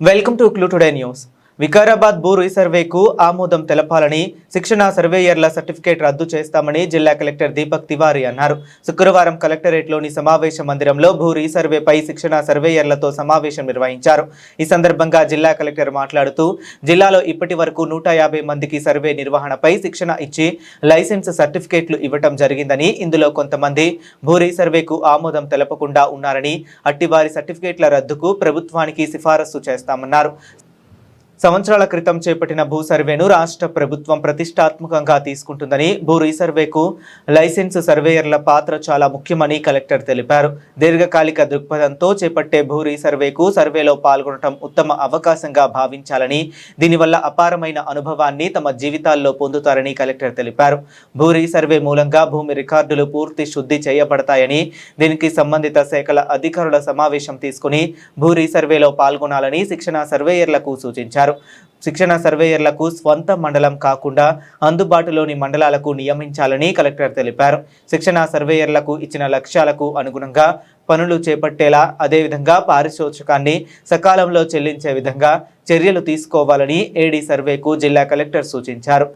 Welcome to clue today news. Vikarabad భూ రీసర్వేకు ఆమోదం తెలపాలని శిక్షణ సర్వేయర్ల సర్టిఫికేట్ రద్దు చేస్తామని జిల్లా కలెక్టర్ దీపక్ తివారీ అన్నారు. శుక్రవారం కలెక్టరేట్లోని సమావేశ మందిరంలో భూ రీసర్వేపై శిక్షణ సర్వేయర్లతో సమావేశం నిర్వహించారు. ఈ సందర్భంగా జిల్లా కలెక్టర్ మాట్లాడుతూ జిల్లాలో ఇప్పటి వరకు 150 మందికి సర్వే నిర్వహణపై శిక్షణ ఇచ్చి లైసెన్స్ సర్టిఫికేట్లు ఇవ్వటం జరిగిందని, ఇందులో కొంతమంది భూ రీసర్వేకు ఆమోదం తెలపకుండా ఉన్నారని, అట్టివారి సర్టిఫికేట్ల రద్దుకు ప్రభుత్వానికి సిఫారసు చేస్తామన్నారు. సంవత్సరాల క్రితం చేపట్టిన భూ సర్వేను రాష్ట్ర ప్రభుత్వం ప్రతిష్టాత్మకంగా తీసుకుంటుందని, భూ రీసర్వేకు లైసెన్స్ సర్వేయర్ల పాత్ర చాలా ముఖ్యమని కలెక్టర్ తెలిపారు. దీర్ఘకాలిక దృక్పథంతో చేపట్టే భూ రీసర్వేకు సర్వేలో పాల్గొనడం ఉత్తమ అవకాశంగా భావించాలని, దీనివల్ల అపారమైన అనుభవాన్ని తమ జీవితాల్లో పొందుతారని కలెక్టర్ తెలిపారు. భూ రీసర్వే మూలంగా భూమి రికార్డులు పూర్తి శుద్ధి చేయబడతాయని, దీనికి సంబంధిత శాఖల అధికారుల సమావేశం తీసుకుని భూ రీసర్వేలో పాల్గొనాలని శిక్షణ సర్వేయర్లకు సూచించారు. శిక్షణ సర్వేయర్లకు స్వంత మండలం కాకుండా అందుబాటులోని మండలాలకు నియమించాలని కలెక్టర్ తెలిపారు. శిక్షణ సర్వేయర్లకు ఇచ్చిన లక్ష్యాలకు అనుగుణంగా పనులు చేపట్టేలా, అదేవిధంగా పారితోషికాన్ని సకాలంలో చెల్లించే విధంగా చర్యలు తీసుకోవాలని ఏడీ సర్వేకు జిల్లా కలెక్టర్ సూచించారు.